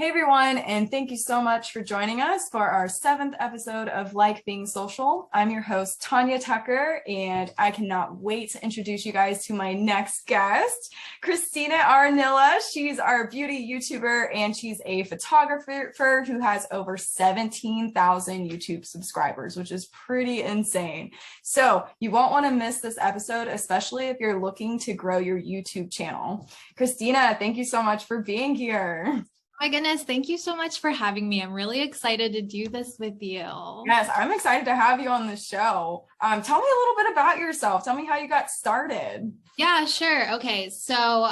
Hey everyone, and thank you so much for joining us for our 7th episode of Like Being Social. I'm your host, Tonya Tucker, and I cannot wait to introduce you guys to my next guest, Kristina Aranilla. She's our beauty YouTuber, and she's a photographer who has over 17,000 YouTube subscribers, which is pretty insane. So you won't want to miss this episode, especially if you're looking to grow your YouTube channel. Kristina, thank you so much for being here. My goodness, thank you so much for having me. I'm really excited to do this with you. Yes, I'm excited to have you on the show. Tell me a little bit about yourself. Tell me how you got started. Yeah, sure. Okay. So,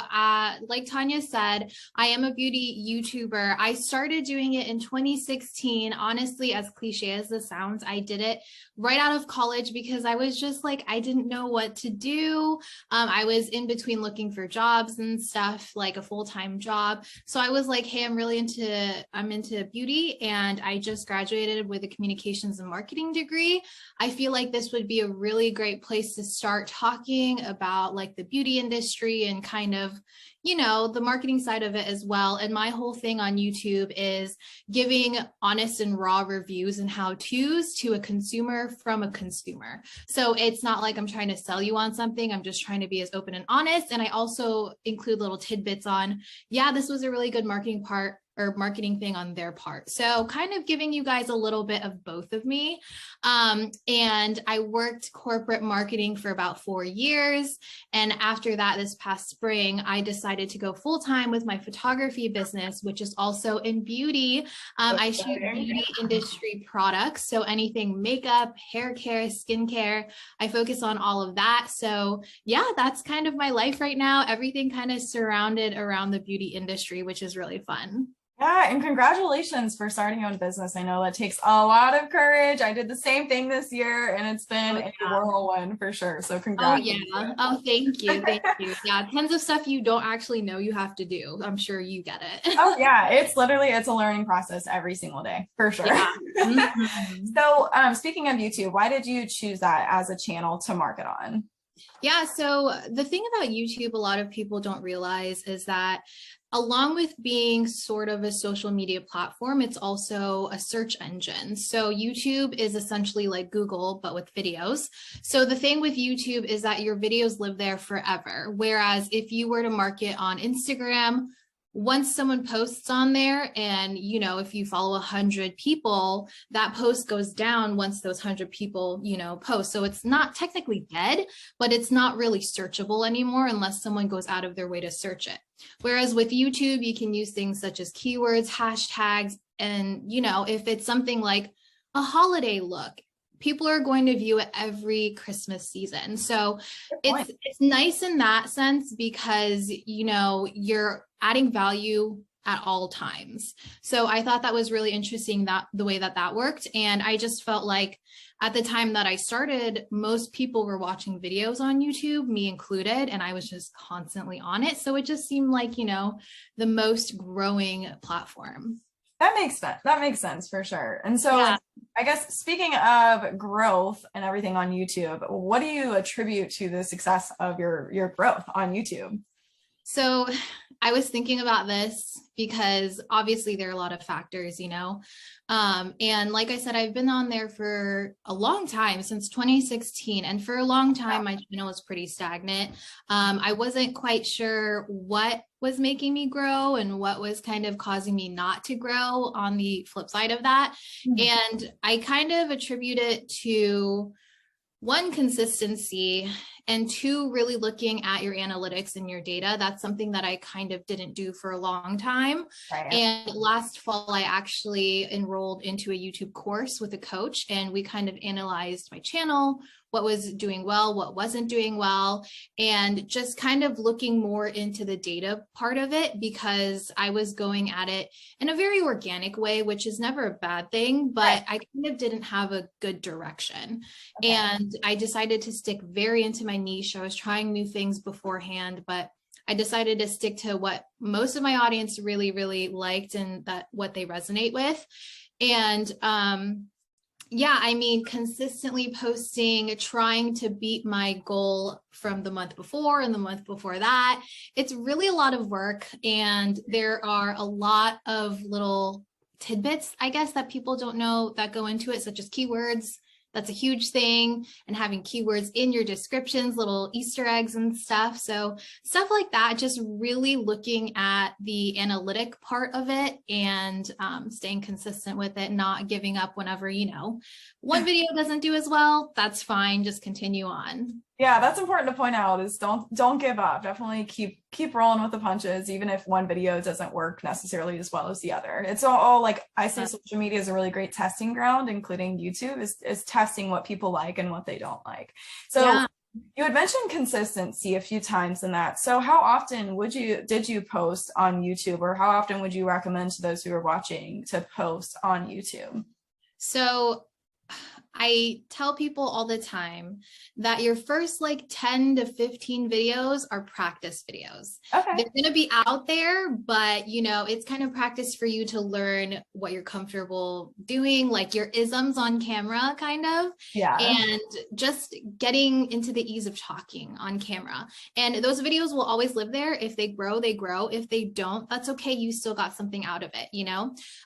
like Tanya said, I am a beauty YouTuber. I started doing it in 2016. Honestly, as cliche as this sounds, I did it right out of college because I was just like, I didn't know what to do. I was in between looking for jobs and stuff, like a full-time job. So I was like, hey, I'm into beauty, and I just graduated with a communications and marketing degree. I feel like this would be a really great place to start talking about like the beauty industry and kind of, you know, the marketing side of it as well. And my whole thing on YouTube is giving honest and raw reviews and how-tos to a consumer from a consumer. So it's not like I'm trying to sell you on something. I'm just trying to be as open and honest. And I also include little tidbits on, yeah, this was a really good marketing part or marketing thing on their part. So kind of giving you guys a little bit of both of me. And I worked corporate marketing for about 4 years. And after that, this past spring, I decided to go full-time with my photography business, which is also in beauty. I shoot beauty industry products. So anything makeup, hair care, skincare, I focus on all of that. So yeah, that's kind of my life right now. Everything kind of surrounded around the beauty industry, which is really fun. Yeah, and congratulations for starting your own business. I know that takes a lot of courage. I did the same thing this year, and it's been a whirlwind for sure. So congrats. Oh, yeah. Oh, thank you. Thank you. Yeah, tons of stuff you don't actually know you have to do. I'm sure you get it. Oh, yeah. It's a learning process every single day, for sure. Yeah. Mm-hmm. So speaking of YouTube, why did you choose that as a channel to market on? Yeah, so the thing about YouTube, a lot of people don't realize is that along with being sort of a social media platform, it's also a search engine. So YouTube is essentially like Google, but with videos. So the thing with YouTube is that your videos live there forever. Whereas if you were to market on Instagram, once someone posts on there and, you know, if you follow 100 people, that post goes down once those 100 people, you know, post. So it's not technically dead, but it's not really searchable anymore unless someone goes out of their way to search it. Whereas with YouTube, you can use things such as keywords, hashtags, and, you know, if it's something like a holiday look, people are going to view it every Christmas season. So it's nice in that sense because, you know, you're adding value at all times. So I thought that was really interesting, that the way that that worked. And I just felt like at the time that I started, most people were watching videos on YouTube, me included, and I was just constantly on it. So it just seemed like, you know, the most growing platform. That makes sense. That makes sense for sure. And so yeah. I guess speaking of growth and everything on YouTube, what do you attribute to the success of your growth on YouTube? So I was thinking about this because obviously there are a lot of factors, you know, and like I said, I've been on there for a long time, since 2016. And for a long time, my channel was pretty stagnant. I wasn't quite sure what was making me grow and what was kind of causing me not to grow on the flip side of that. Mm-hmm. And I kind of attribute it to one, consistency, and two, really looking at your analytics and your data. That's something that I kind of didn't do for a long time. Right. And last fall, I actually enrolled into a YouTube course with a coach, and we kind of analyzed my channel, what was doing well, what wasn't doing well, and just kind of looking more into the data part of it, because I was going at it in a very organic way, which is never a bad thing, but I kind of didn't have a good direction. Okay. And I decided to stick very into my niche. I was trying new things beforehand, but I decided to stick to what most of my audience really, really liked and that what they resonate with. And Yeah, I mean, consistently posting, trying to beat my goal from the month before and the month before that. It's really a lot of work, and there are a lot of little tidbits, I guess, that people don't know that go into it, such as keywords. That's a huge thing, and having keywords in your descriptions, little Easter eggs and stuff. So stuff like that, just really looking at the analytic part of it and staying consistent with it, not giving up whenever, one video doesn't do as well, that's fine. Just continue on. Yeah, that's important to point out is don't give up. Definitely keep rolling with the punches, even if one video doesn't work necessarily as well as the other. It's all like I say social media is a really great testing ground, including YouTube, is testing what people like and what they don't like. So yeah. You had mentioned consistency a few times in that. So how often did you post on YouTube, or how often would you recommend to those who are watching to post on YouTube? So I tell people all the time that your first like 10 to 15 videos are practice videos. Okay. They're going to be out there, but it's kind of practice for you to learn what you're comfortable doing, like your isms on camera kind of. Yeah. And just getting into the ease of talking on camera. And those videos will always live there. If they grow, they grow. If they don't, that's okay. You still got something out of it,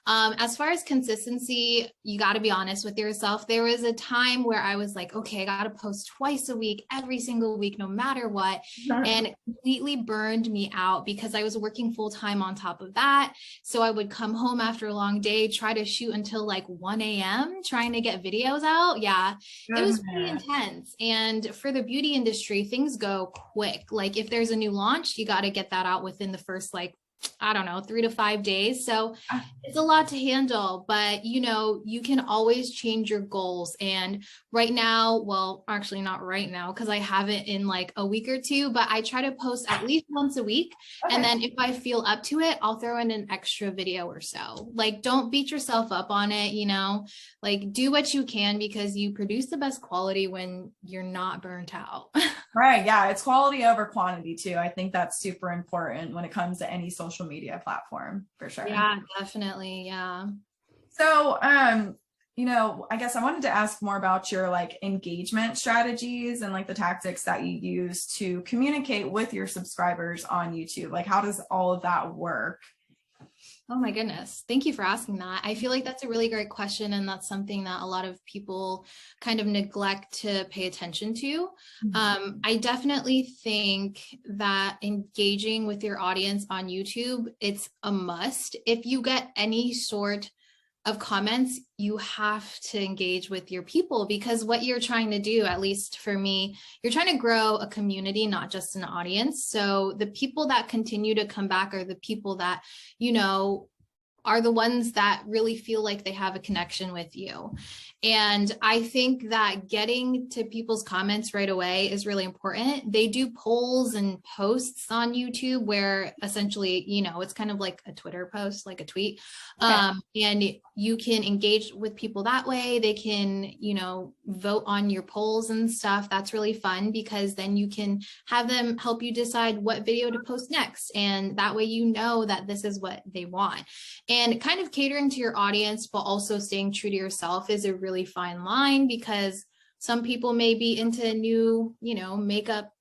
As far as consistency, you got to be honest with yourself. There was a time where I was like, okay, I got to post twice a week, every single week, no matter what. And it completely burned me out because I was working full time on top of that. So I would come home after a long day, try to shoot until like 1 a.m. trying to get videos out. Yeah, it was pretty intense. And for the beauty industry, things go quick. Like if there's a new launch, you got to get that out within the first 3 to 5 days. So it's a lot to handle, but you can always change your goals. And right now, well, actually not right now, because I haven't in like a week or two, but I try to post at least once a week. Okay. And then if I feel up to it, I'll throw in an extra video or so. Like, don't beat yourself up on it, like do what you can, because you produce the best quality when you're not burnt out. Right. Yeah. It's quality over quantity too. I think that's super important when it comes to any social media platform, for sure. Yeah, definitely. Yeah. So, I guess I wanted to ask more about your engagement strategies and the tactics that you use to communicate with your subscribers on YouTube. Like, how does all of that work? Oh my goodness. Thank you for asking that. I feel like that's a really great question. And that's something that a lot of people kind of neglect to pay attention to. Mm-hmm. I definitely think that engaging with your audience on YouTube, it's a must. If you get any sort of comments, you have to engage with your people, because what you're trying to do, at least for me, you're trying to grow a community, not just an audience. So the people that continue to come back are the people that, are the ones that really feel like they have a connection with you. And I think that getting to people's comments right away is really important. They do polls and posts on YouTube where essentially, it's kind of like a Twitter post, like a tweet. Okay. And you can engage with people that way. They can, vote on your polls and stuff. That's really fun, because then you can have them help you decide what video to post next. And that way, that this is what they want. And kind of catering to your audience, but also staying true to yourself is a really fine line, because some people may be into new, makeup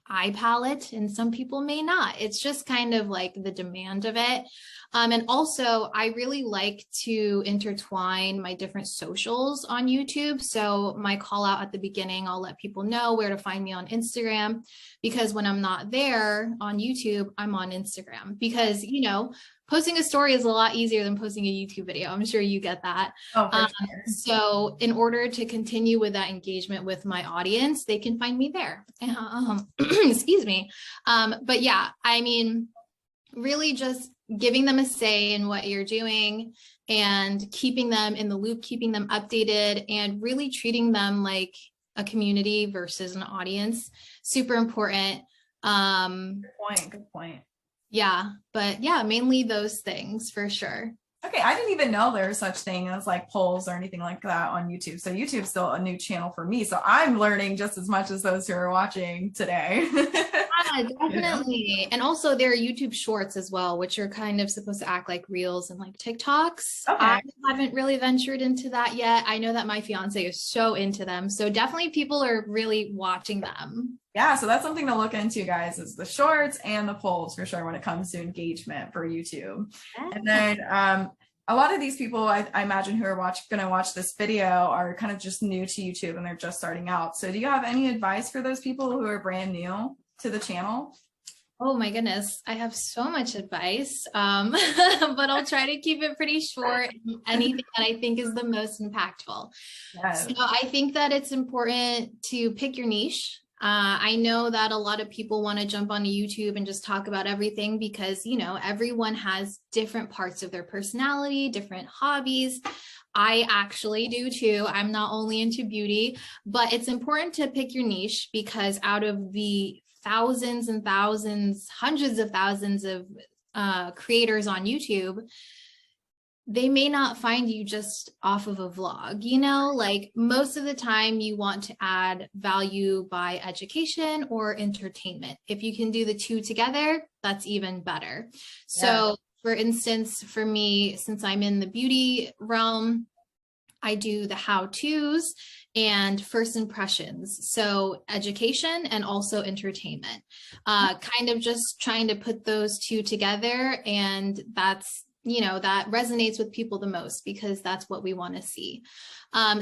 eye palette, and some people may not. It's just kind of like the demand of it. And also, I really like to intertwine my different socials on YouTube. So my call out at the beginning, I'll let people know where to find me on Instagram, because when I'm not there on YouTube, I'm on Instagram, because, posting a story is a lot easier than posting a YouTube video. I'm sure you get that. Oh, for sure. So in order to continue with that engagement with my audience, they can find me there. Excuse me. But yeah, I mean, really just giving them a say in what you're doing and keeping them in the loop, keeping them updated, and really treating them like a community versus an audience. Super important. Good point. Yeah, but yeah, mainly those things for sure. Okay, I didn't even know there was such thing as polls or anything like that on YouTube. So YouTube's still a new channel for me. So I'm learning just as much as those who are watching today. definitely. And also there are YouTube shorts as well, which are kind of supposed to act like reels and like TikToks. Okay. I haven't really ventured into that yet. I know that my fiance is so into them. So definitely people are really watching them. Yeah, so that's something to look into, guys, is the shorts and the polls for sure when it comes to engagement for YouTube. Yeah. And then a lot of these people, I imagine, who are going to watch this video are kind of just new to YouTube and they're just starting out. So do you have any advice for those people who are brand new to the channel? Oh my goodness, I have so much advice, but I'll try to keep it pretty short. Anything that I think is the most impactful. Yes. So I think that it's important to pick your niche. I know that a lot of people want to jump onto YouTube and just talk about everything because, you know, everyone has different parts of their personality, different hobbies. I actually do too. I'm not only into beauty, but it's important to pick your niche because out of the thousands and thousands, hundreds of thousands of creators on YouTube, they may not find you just off of a vlog, you know, like most of the time you want to add value by education or entertainment. If you can do the two together, that's even better. So for instance, for me, since I'm in the beauty realm, I do the how-tos and first impressions. So education and also entertainment, kind of just trying to put those two together. And that's, you know, that resonates with people the most because that's what we want to see.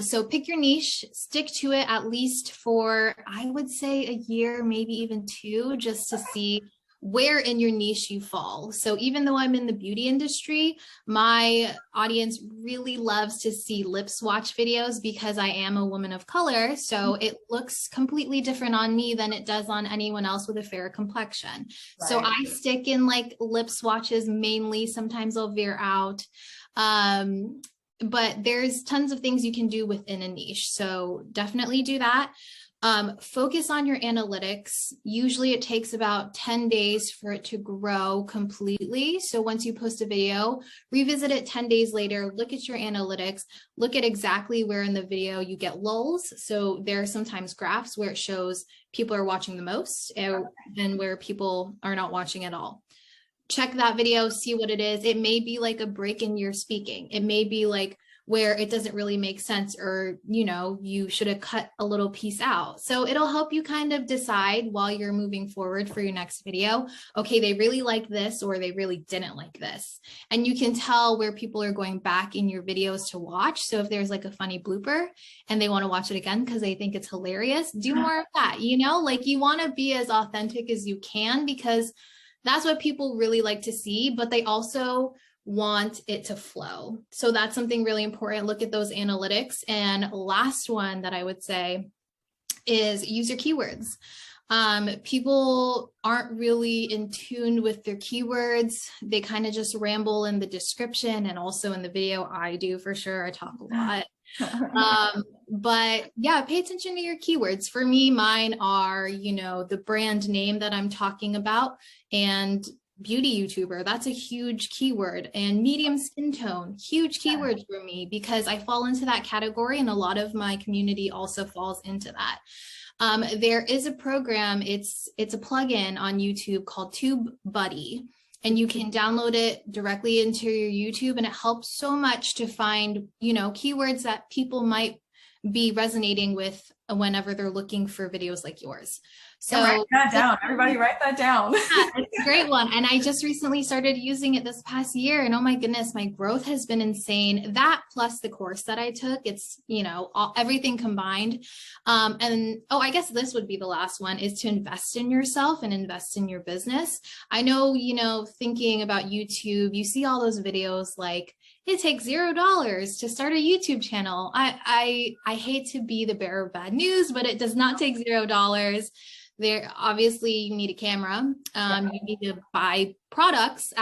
So pick your niche, stick to it at least for, I would say, a year, maybe even 2, just to see where in your niche you fall. So even though I'm in the beauty industry, my audience really loves to see lip swatch videos because I am a woman of color. So it looks completely different on me than it does on anyone else with a fair complexion. Right. So I stick in like lip swatches mainly. Sometimes I'll veer out. But there's tons of things you can do within a niche. So definitely do that. Focus on your analytics. Usually it takes about 10 days for it to grow completely. So once you post a video, revisit it 10 days later, look at your analytics, look at exactly where in the video you get lulls. So there are sometimes graphs where it shows people are watching the most and where people are not watching at all. Check that video, see what it is. It may be like a break in your speaking. It may be like where it doesn't really make sense, or, you know, you should have cut a little piece out. So it'll help you kind of decide while you're moving forward for your next video, okay, they really like this, or they really didn't like this. And you can tell where people are going back in your videos to watch. So if there's like a funny blooper and they want to watch it again because they think it's hilarious, do more of that. You know, like you want to be as authentic as you can because that's what people really like to see, but they also want it to flow. So that's something really important. Look at those analytics. And last one that I would say is use your keywords. People aren't really in tune with their keywords. They kind of just ramble in the description and also in the video. I do for sure. I talk a lot. But yeah, pay attention to your keywords. For me, mine are, you know, the brand name that I'm talking about and beauty YouTuber. That's a huge keyword. And medium skin tone, huge keyword for me because I fall into that category and a lot of my community also falls into that. There is a program, it's a plugin on YouTube called TubeBuddy, and you can download it directly into your YouTube, and it helps so much to find, you know, keywords that people might be resonating with whenever they're looking for videos like yours. So write that down. Everybody write that down. Yeah, it's a great one. And I just recently started using it this past year, and oh my goodness, my growth has been insane. That plus the course that I took, it's, you know, everything combined. And oh, I guess this would be the last one, is to invest in yourself and invest in your business. I know, you know, thinking about YouTube, you see all those videos like, it takes $0 to start a YouTube channel. I hate to be the bearer of bad news, but it does not take $0. There, obviously, you need a camera. You need to buy products.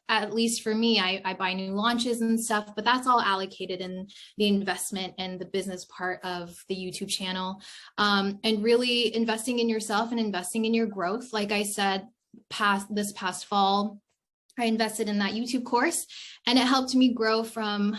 At least for me, I buy new launches and stuff, but that's all allocated in the investment and the business part of the YouTube channel. And really investing in yourself and investing in your growth. Like I said, this past fall, I invested in that YouTube course, and it helped me grow from,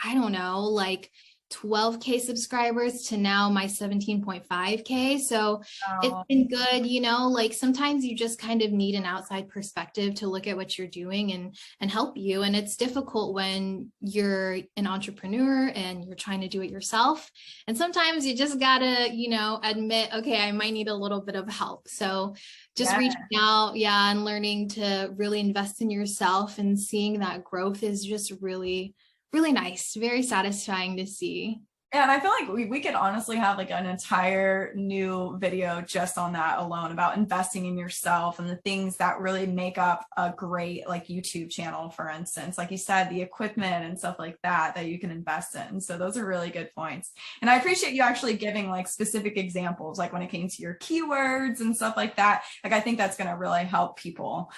I don't know, like 12K subscribers to now my 17.5K. So it's Wow. been good, you know, like sometimes you just kind of need an outside perspective to look at what you're doing and help you. And it's difficult when you're an entrepreneur and you're trying to do it yourself. And sometimes you just gotta, you know, admit, okay, I might need a little bit of help. So just reaching out, yeah, and learning to really invest in yourself and seeing that growth is just really nice, very satisfying to see. Yeah, and I feel like we could honestly have like an entire new video just on that alone, about investing in yourself and the things that really make up a great like YouTube channel, for instance, like you said, the equipment and stuff like that you can invest in. So those are really good points. And I appreciate you actually giving like specific examples, like when it came to your keywords and stuff like that. Like I think that's going to really help people.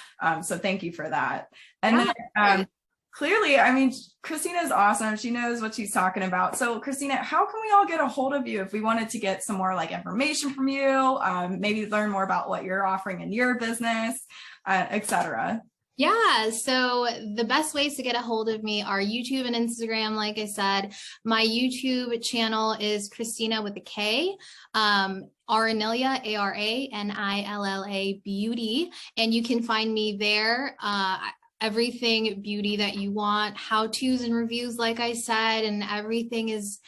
So thank you for that. And then clearly, I mean, Kristina is awesome. She knows what she's talking about. So Kristina, how can we all get a hold of you if we wanted to get some more like information from you, maybe learn more about what you're offering in your business, etc.? Yeah, so the best ways to get a hold of me are YouTube and Instagram. Like I said, my YouTube channel is Kristina with a K, Aranilla, Aranilla Beauty, and you can find me there. Everything beauty that you want, how-tos and reviews, like I said, and everything is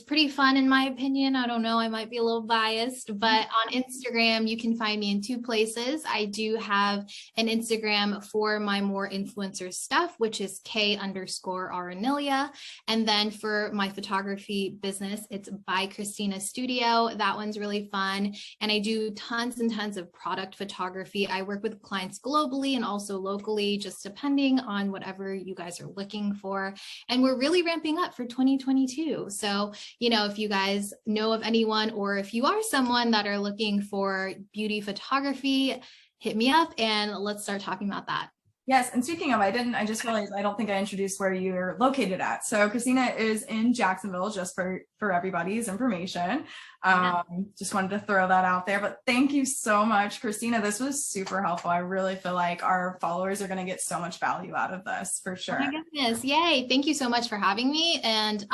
pretty fun in my opinion. I don't know, I might be a little biased, but on Instagram, you can find me in 2 places. I do have an Instagram for my more influencer stuff, which is K_Aranilla. And then for my photography business, it's by Kristina Studio. That one's really fun. And I do tons and tons of product photography. I work with clients globally and also locally, just depending on whatever you guys are looking for. And we're really ramping up for 2022. So, you know, if you guys know of anyone, or if you are someone that are looking for beauty photography, hit me up and let's start talking about that. Yes, and speaking of, I just realized I don't think I introduced where you're located at. So Kristina is in Jacksonville, just for everybody's information. Just wanted to throw that out there, but thank you so much, Kristina. This was super helpful. I really feel like our followers are going to get so much value out of this, for sure. Oh my goodness. Yay. Thank you so much for having me. And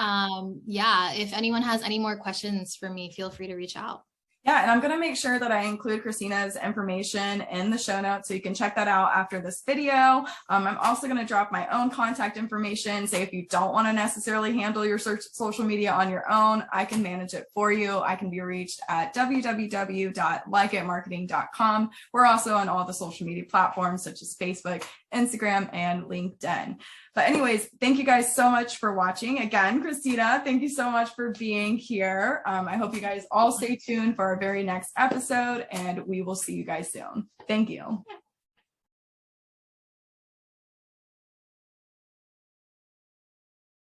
yeah, if anyone has any more questions for me, feel free to reach out. Yeah, and I'm going to make sure that I include Kristina's information in the show notes, so you can check that out after this video. I'm also going to drop my own contact information. Say if you don't want to necessarily handle your social media on your own, I can manage it for you. I can be reached at www.likeitmarketing.com. We're also on all the social media platforms such as Facebook, Instagram, and LinkedIn. But anyways, thank you guys so much for watching. Again, Kristina, thank you so much for being here. I hope you guys all stay tuned for our very next episode, and we will see you guys soon. Thank you.